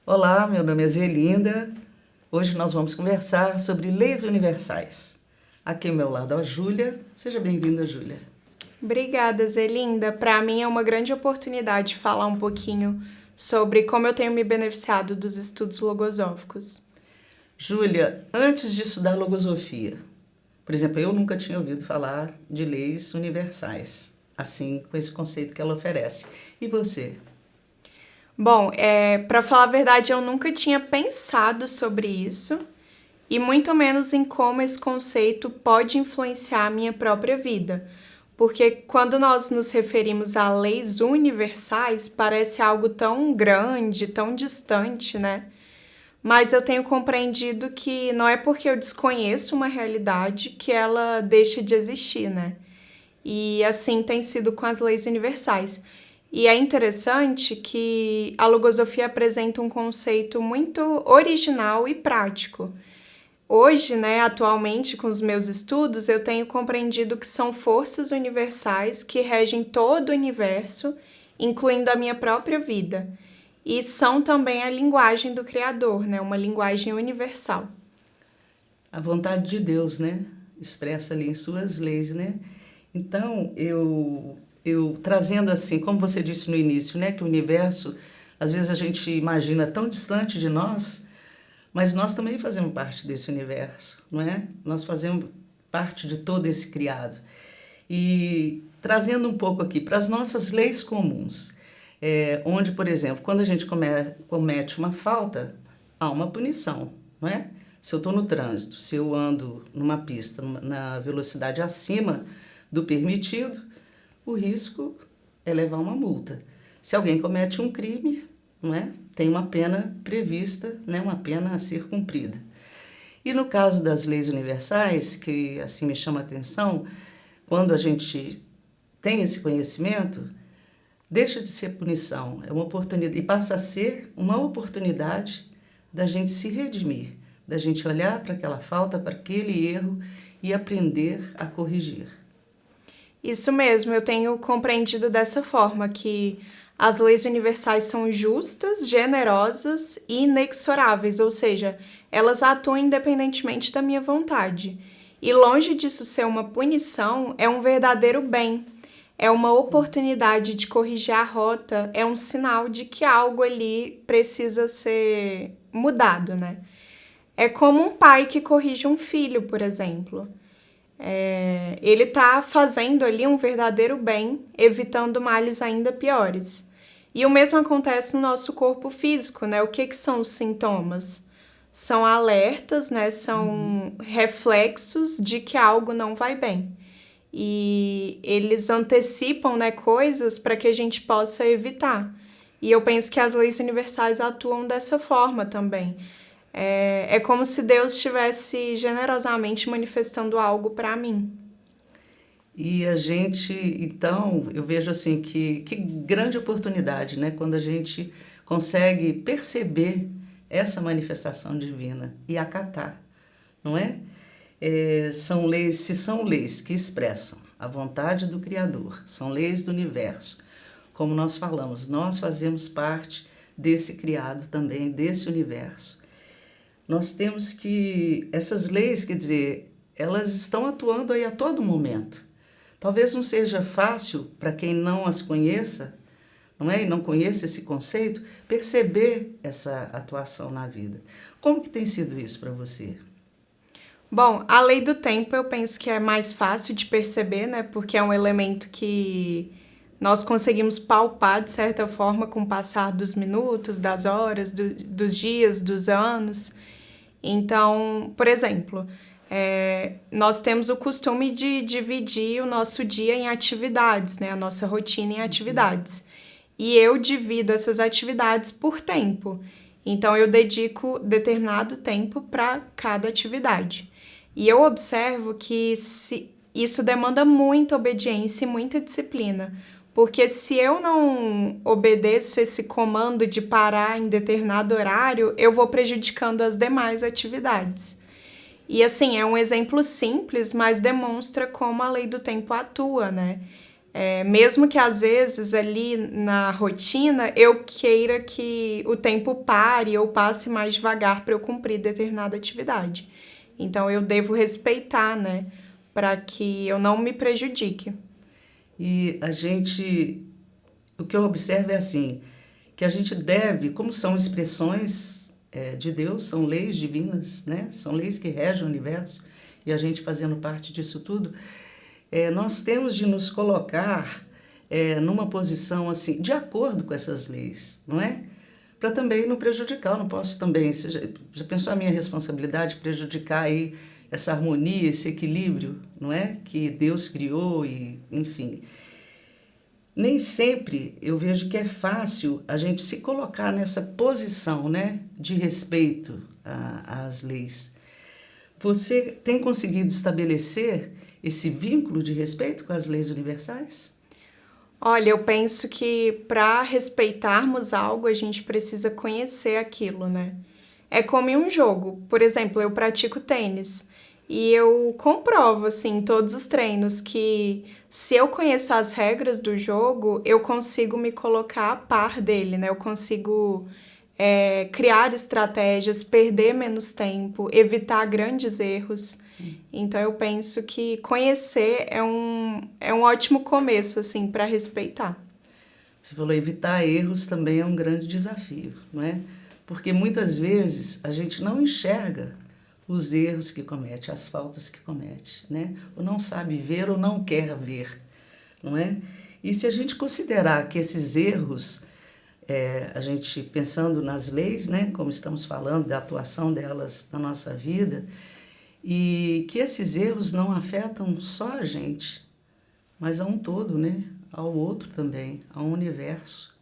Olá, meu nome é Zelinda. Hoje nós vamos conversar sobre leis universais. Aqui ao meu lado a Júlia. Seja bem-vinda, Júlia. Obrigada, Zelinda. Para mim é uma grande oportunidade falar um pouquinho sobre como eu tenho me beneficiado dos estudos logosóficos. Júlia, antes de estudar logosofia, por exemplo, eu nunca tinha ouvido falar de leis universais, assim, com esse conceito que ela oferece. E você? Bom, para falar a verdade, eu nunca tinha pensado sobre isso e muito menos em como esse conceito pode influenciar a minha própria vida. Porque quando nós nos referimos a leis universais, parece algo tão grande, tão distante, né? Mas eu tenho compreendido que não é porque eu desconheço uma realidade que ela deixa de existir, né? E assim tem sido com as leis universais. E é interessante que a logosofia apresenta um conceito muito original e prático. Hoje, né, atualmente, com os meus estudos, eu tenho compreendido que são forças universais que regem todo o universo, incluindo a minha própria vida. E são também a linguagem do Criador, né, uma linguagem universal. A vontade de Deus, né? Expressa ali em suas leis, né? Então, eu trazendo assim, como você disse no início, né, que o universo, às vezes a gente imagina tão distante de nós, mas nós também fazemos parte desse universo, não é? Nós fazemos parte de todo esse criado. E trazendo um pouco aqui para as nossas leis comuns, onde, por exemplo, quando a gente comete uma falta, há uma punição, não é? Se eu estou no trânsito, se eu ando numa pista na velocidade acima do permitido, o risco é levar uma multa. Se alguém comete um crime, não é? Tem uma pena prevista, né? Uma pena a ser cumprida. E no caso das leis universais, que assim me chama a atenção, quando a gente tem esse conhecimento, deixa de ser punição, é uma oportunidade e passa a ser uma oportunidade da gente se redimir, da gente olhar para aquela falta, para aquele erro e aprender a corrigir. Isso mesmo, eu tenho compreendido dessa forma que as leis universais são justas, generosas e inexoráveis, ou seja, elas atuam independentemente da minha vontade. E longe disso ser uma punição, é um verdadeiro bem. É uma oportunidade de corrigir a rota, é um sinal de que algo ali precisa ser mudado, né? É como um pai que corrige um filho, por exemplo. Ele está fazendo ali um verdadeiro bem, evitando males ainda piores. E o mesmo acontece no nosso corpo físico, né? O que são os sintomas? São alertas, né? São reflexos de que algo não vai bem. E eles antecipam, né, coisas para que a gente possa evitar. E eu penso que as leis universais atuam dessa forma também. É como se Deus estivesse generosamente manifestando algo para mim. E a gente, então, eu vejo assim que grande oportunidade, né? Quando a gente consegue perceber essa manifestação divina e acatar, não é? São leis, se são leis que expressam a vontade do Criador, são leis do universo. Como nós falamos, nós fazemos parte desse criado também, desse universo. Nós temos que, essas leis, quer dizer, elas estão atuando aí a todo momento. Talvez não seja fácil para quem não as conheça, não é? E não conhece esse conceito, perceber essa atuação na vida. Como que tem sido isso para você? Bom, a lei do tempo eu penso que é mais fácil de perceber, né? Porque é um elemento que nós conseguimos palpar de certa forma com o passar dos minutos, das horas, dos dias, dos anos. Então, por exemplo, nós temos o costume de dividir o nosso dia em atividades, né? A nossa rotina em atividades. E eu divido essas atividades por tempo. Então, eu dedico determinado tempo para cada atividade. E eu observo que isso demanda muita obediência e muita disciplina. Porque se eu não obedeço esse comando de parar em determinado horário, eu vou prejudicando as demais atividades. E assim, é um exemplo simples, mas demonstra como a lei do tempo atua, né? Mesmo que às vezes ali na rotina eu queira que o tempo pare ou passe mais devagar para eu cumprir determinada atividade. Então eu devo respeitar, né, para que eu não me prejudique. E o que eu observo é assim, que a gente deve, como são expressões de Deus, são leis divinas, né? São leis que regem o universo, e a gente fazendo parte disso tudo, nós temos de nos colocar numa posição assim, de acordo com essas leis, não é? Para também não prejudicar, eu não posso também, você já pensou a minha responsabilidade prejudicar aí essa harmonia, esse equilíbrio, não é? Que Deus criou e, enfim. Nem sempre eu vejo que é fácil a gente se colocar nessa posição, né, de respeito às leis. Você tem conseguido estabelecer esse vínculo de respeito com as leis universais? Olha, eu penso que para respeitarmos algo, a gente precisa conhecer aquilo, né? É como em um jogo. Por exemplo, eu pratico tênis e eu comprovo, assim, em todos os treinos que se eu conheço as regras do jogo, eu consigo me colocar a par dele, né? Eu consigo criar estratégias, perder menos tempo, evitar grandes erros. Então eu penso que conhecer é um ótimo começo, assim, para respeitar. Você falou evitar erros também é um grande desafio, não é? Porque muitas vezes a gente não enxerga os erros que comete, as faltas que comete, né? Ou não sabe ver ou não quer ver, não é? E se a gente considerar que esses erros, a gente pensando nas leis, né? Como estamos falando da atuação delas na nossa vida, e que esses erros não afetam só a gente, mas a um todo, né? Ao outro também, ao universo.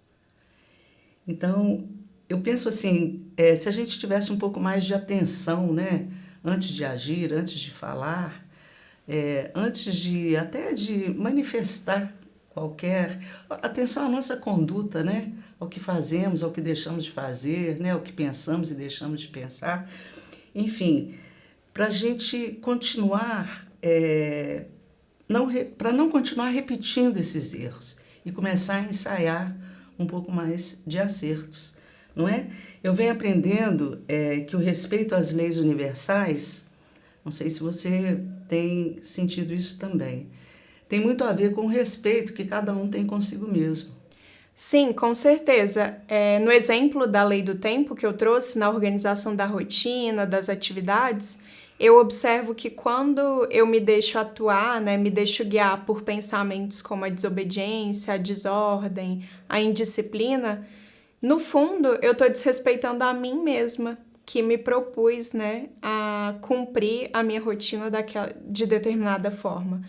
Então, eu penso assim, se a gente tivesse um pouco mais de atenção, né? Antes de agir, antes de falar, antes de até de manifestar qualquer atenção à nossa conduta, né? Ao que fazemos, ao que deixamos de fazer, né? Ao que pensamos e deixamos de pensar. Enfim, para a gente continuar, para não continuar repetindo esses erros e começar a ensaiar um pouco mais de acertos, não é? Eu venho aprendendo que o respeito às leis universais, não sei se você tem sentido isso também, tem muito a ver com o respeito que cada um tem consigo mesmo. Sim, com certeza. No exemplo da lei do tempo que eu trouxe na organização da rotina, das atividades, eu observo que quando eu me deixo atuar, né, me deixo guiar por pensamentos como a desobediência, a desordem, a indisciplina, no fundo eu estou desrespeitando a mim mesma, que me propus, né, a cumprir a minha rotina de determinada forma.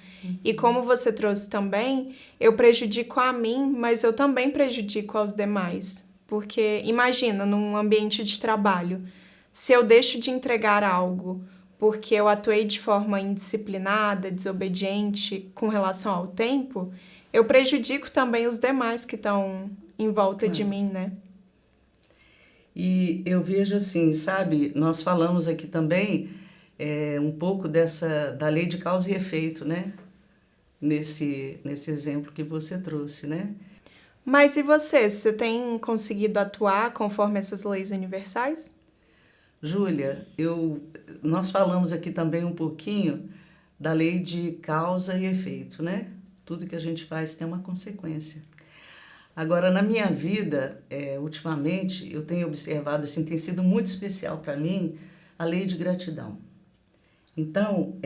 E como você trouxe também, eu prejudico a mim, mas eu também prejudico aos demais. Porque imagina, num ambiente de trabalho, se eu deixo de entregar algo porque eu atuei de forma indisciplinada, desobediente com relação ao tempo, eu prejudico também os demais que estão em volta de mim, né? E eu vejo assim, sabe, nós falamos aqui também um pouco da lei de causa e efeito, né? Nesse exemplo que você trouxe, né? Mas e você? Você tem conseguido atuar conforme essas leis universais? Júlia, nós falamos aqui também um pouquinho da lei de causa e efeito, né? Tudo que a gente faz tem uma consequência. Agora, na minha vida, ultimamente, eu tenho observado, assim, tem sido muito especial para mim, a lei de gratidão. Então,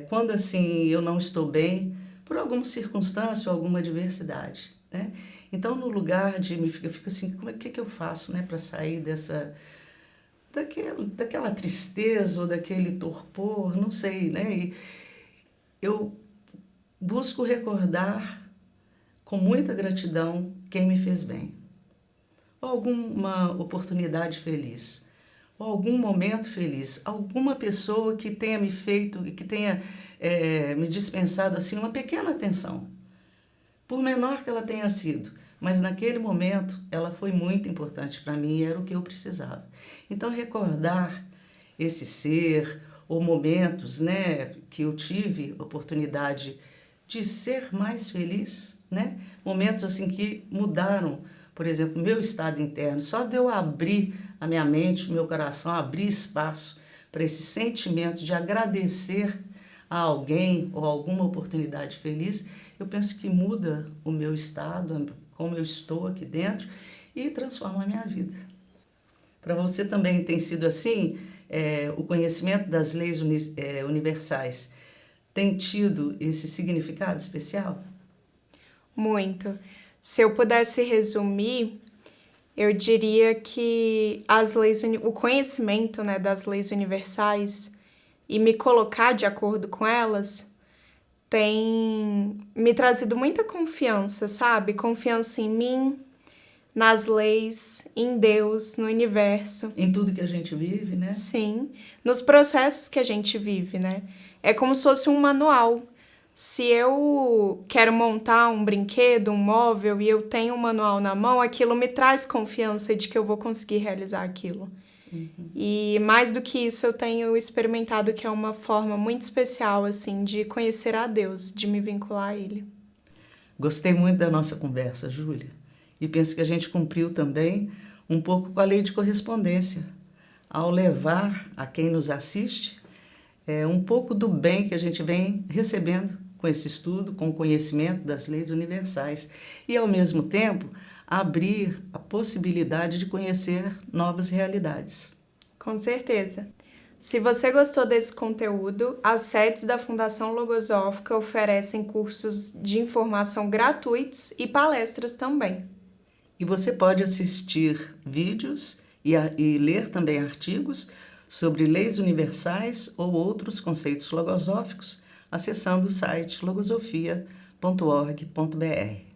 quando assim eu não estou bem, por alguma circunstância ou alguma adversidade, né? Então, no lugar de eu fico assim, que eu faço, né, para sair daquela tristeza ou daquele torpor, não sei, né? E eu busco recordar com muita gratidão quem me fez bem, ou alguma oportunidade feliz, ou algum momento feliz, alguma pessoa que tenha me feito e que tenha me dispensado assim uma pequena atenção, por menor que ela tenha sido, mas naquele momento ela foi muito importante para mim e era o que eu precisava. Então recordar esse ser ou momentos, né, que eu tive oportunidade de ser mais feliz, né? Momentos assim que mudaram, por exemplo, meu estado interno. Só de eu abrir a minha mente, o meu coração, abrir espaço para esse sentimento de agradecer a alguém ou alguma oportunidade feliz, eu penso que muda o meu estado, como eu estou aqui dentro e transforma a minha vida. Para você também tem sido assim? O conhecimento das leis universais tem tido esse significado especial? Muito. Se eu pudesse resumir, eu diria que o conhecimento, né, das leis universais e me colocar de acordo com elas tem me trazido muita confiança, sabe? Confiança em mim, nas leis, em Deus, no universo. Em tudo que a gente vive, né? Sim, nos processos que a gente vive, né? É como se fosse um manual. Se eu quero montar um brinquedo, um móvel, e eu tenho um manual na mão, aquilo me traz confiança de que eu vou conseguir realizar aquilo. E mais do que isso, eu tenho experimentado que é uma forma muito especial, assim, de conhecer a Deus, de me vincular a Ele. Gostei muito da nossa conversa, Júlia. E penso que a gente cumpriu também um pouco com a lei de correspondência, ao levar a quem nos assiste um pouco do bem que a gente vem recebendo com esse estudo, com o conhecimento das leis universais e, ao mesmo tempo, abrir a possibilidade de conhecer novas realidades. Com certeza. Se você gostou desse conteúdo, as sedes da Fundação Logosófica oferecem cursos de informação gratuitos e palestras também. E você pode assistir vídeos e ler também artigos sobre leis universais ou outros conceitos logosóficos, acessando o site logosofia.org.br.